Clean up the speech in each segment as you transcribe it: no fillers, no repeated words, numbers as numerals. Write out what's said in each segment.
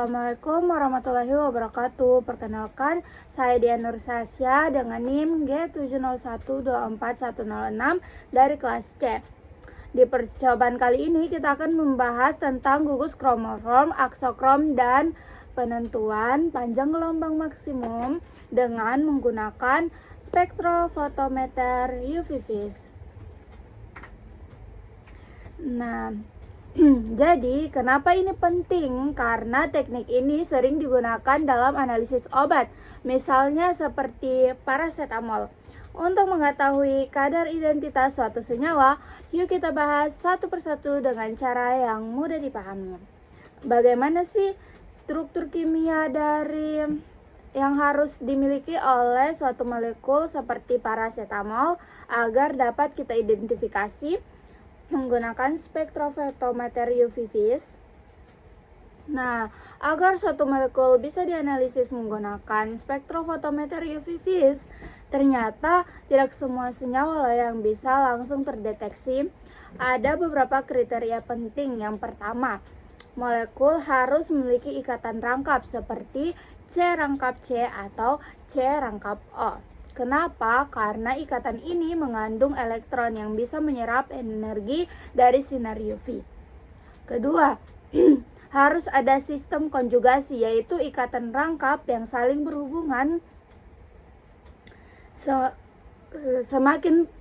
Assalamualaikum warahmatullahi wabarakatuh. Perkenalkan, saya Dian Nur Sasya dengan NIM G701241006 dari kelas C. Di percobaan kali ini kita akan membahas tentang gugus kromoform, aksokrom, dan penentuan panjang gelombang maksimum dengan menggunakan spektrofotometer UV vis. Nah, jadi, kenapa ini penting? Karena teknik ini sering digunakan dalam analisis obat, misalnya seperti paracetamol. Untuk mengetahui kadar identitas suatu senyawa, yuk kita bahas satu persatu dengan cara yang mudah dipahami. Bagaimana sih struktur kimia dari yang harus dimiliki oleh suatu molekul seperti paracetamol agar dapat kita identifikasi menggunakan spektrofotometer UV vis? Nah, agar suatu molekul bisa dianalisis menggunakan spektrofotometer UV vis, ternyata tidak semua senyawa yang bisa langsung terdeteksi. Ada beberapa kriteria penting. Yang pertama, molekul harus memiliki ikatan rangkap seperti C rangkap C atau C rangkap O. Kenapa? Karena ikatan ini mengandung elektron yang bisa menyerap energi dari sinar UV. Kedua, harus ada sistem konjugasi, yaitu ikatan rangkap yang saling berhubungan. Semakin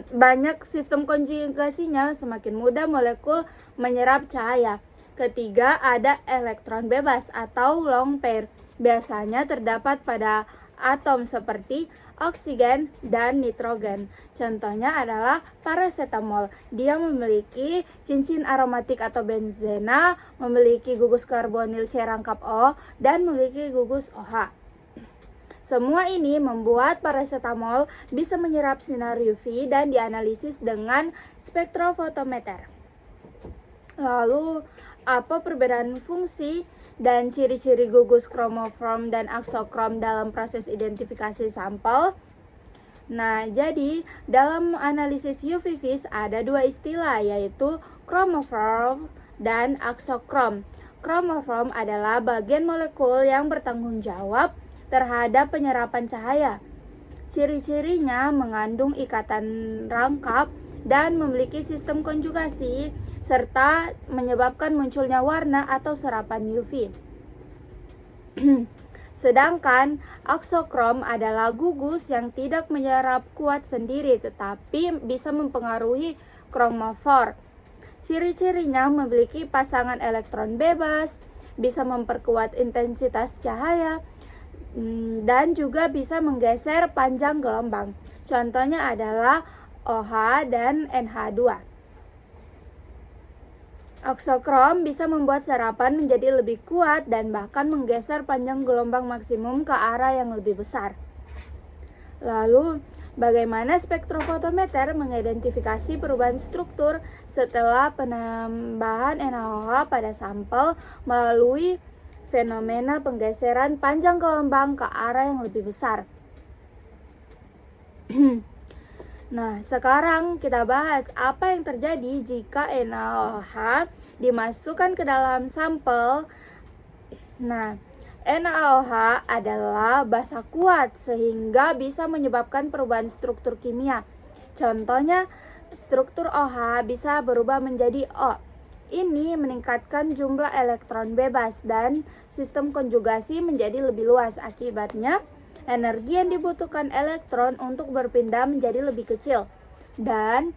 banyak sistem konjugasinya, semakin mudah molekul menyerap cahaya. Ketiga, ada elektron bebas atau lone pair. Biasanya terdapat pada atom seperti oksigen dan nitrogen. Contohnya adalah paracetamol. Dia memiliki cincin aromatik atau benzena, memiliki gugus karbonil C rangkap O, dan memiliki gugus OH. Semua ini membuat paracetamol bisa menyerap sinar UV dan dianalisis dengan spektrofotometer. Lalu, apa perbedaan fungsi dan ciri-ciri gugus kromoform dan aksokrom dalam proses identifikasi sampel? Nah, jadi dalam analisis UV vis ada dua istilah, yaitu kromoform dan aksokrom. Kromoform adalah bagian molekul yang bertanggung jawab terhadap penyerapan cahaya. Ciri-cirinya mengandung ikatan rangkap dan memiliki sistem konjugasi serta menyebabkan munculnya warna atau serapan UV. Sedangkan aksokrom adalah gugus yang tidak menyerap kuat sendiri tetapi bisa mempengaruhi kromofor. Ciri-cirinya memiliki pasangan elektron bebas, bisa memperkuat intensitas cahaya, dan juga bisa menggeser panjang gelombang. Contohnya adalah OH dan NH2. Aksokrom bisa membuat serapan menjadi lebih kuat dan bahkan menggeser panjang gelombang maksimum ke arah yang lebih besar. Lalu, bagaimana spektrofotometer mengidentifikasi perubahan struktur setelah penambahan NaOH pada sampel melalui fenomena penggeseran panjang gelombang ke arah yang lebih besar? Nah, sekarang kita bahas apa yang terjadi jika NaOH dimasukkan ke dalam sampel. Nah, NaOH adalah basa kuat sehingga bisa menyebabkan perubahan struktur kimia. Contohnya, struktur OH bisa berubah menjadi O. Ini meningkatkan jumlah elektron bebas dan sistem konjugasi menjadi lebih luas. Akibatnya, energi yang dibutuhkan elektron untuk berpindah menjadi lebih kecil dan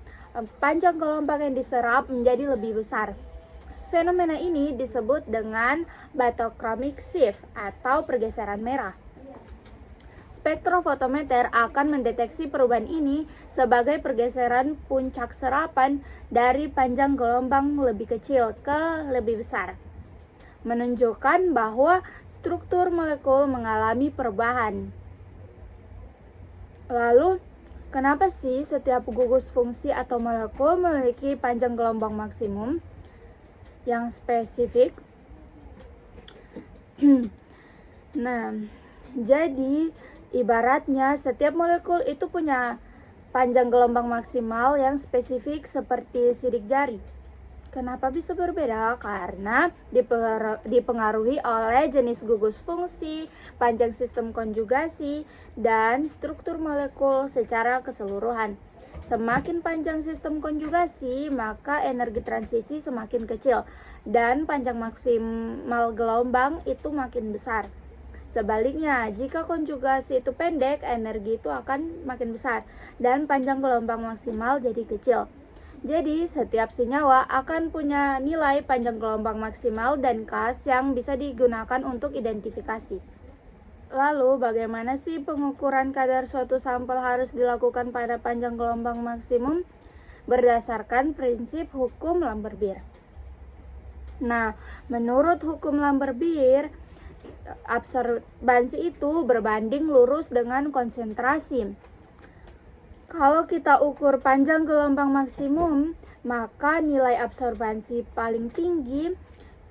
panjang gelombang yang diserap menjadi lebih besar. Fenomena ini disebut dengan bathochromic shift atau pergeseran merah. Spektrofotometer akan mendeteksi perubahan ini sebagai pergeseran puncak serapan dari panjang gelombang lebih kecil ke lebih besar, menunjukkan bahwa struktur molekul mengalami perubahan. Lalu, kenapa sih setiap gugus fungsi atau molekul memiliki panjang gelombang maksimum yang spesifik? Nah, jadi ibaratnya setiap molekul itu punya panjang gelombang maksimal yang spesifik seperti sidik jari. Kenapa bisa berbeda? Karena dipengaruhi oleh jenis gugus fungsi, panjang sistem konjugasi, dan struktur molekul secara keseluruhan. Semakin panjang sistem konjugasi, maka energi transisi semakin kecil, dan panjang maksimal gelombang itu makin besar. Sebaliknya, jika konjugasi itu pendek, energi itu akan makin besar, dan panjang gelombang maksimal jadi kecil. Jadi, setiap senyawa akan punya nilai panjang gelombang maksimal dan khas yang bisa digunakan untuk identifikasi. Lalu, bagaimana sih pengukuran kadar suatu sampel harus dilakukan pada panjang gelombang maksimum? Berdasarkan prinsip hukum Lambert-Beer. Nah, menurut hukum Lambert-Beer, absorbansi itu berbanding lurus dengan konsentrasi. Kalau kita ukur panjang gelombang maksimum, maka nilai absorbansi paling tinggi,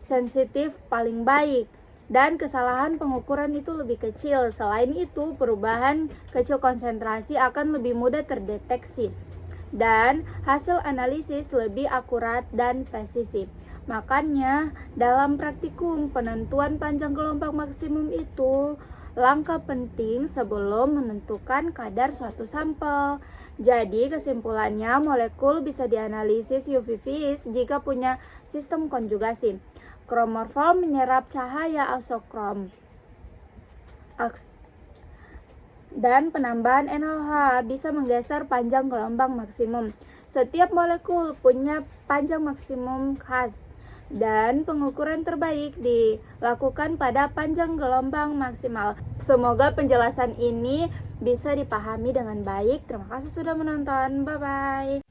sensitif paling baik, dan kesalahan pengukuran itu lebih kecil. Selain itu, perubahan kecil konsentrasi akan lebih mudah terdeteksi, dan hasil analisis lebih akurat dan presisi. Makanya, dalam praktikum, penentuan panjang gelombang maksimum itu langkah penting sebelum menentukan kadar suatu sampel. Jadi kesimpulannya, molekul bisa dianalisis UV vis jika punya sistem konjugasi. Kromorfom menyerap cahaya isokrom. Dan penambahan NaOH bisa menggeser panjang gelombang maksimum. Setiap molekul punya panjang maksimum khas, dan pengukuran terbaik dilakukan pada panjang gelombang maksimal. Semoga penjelasan ini bisa dipahami dengan baik. Terima kasih sudah menonton. Bye-bye.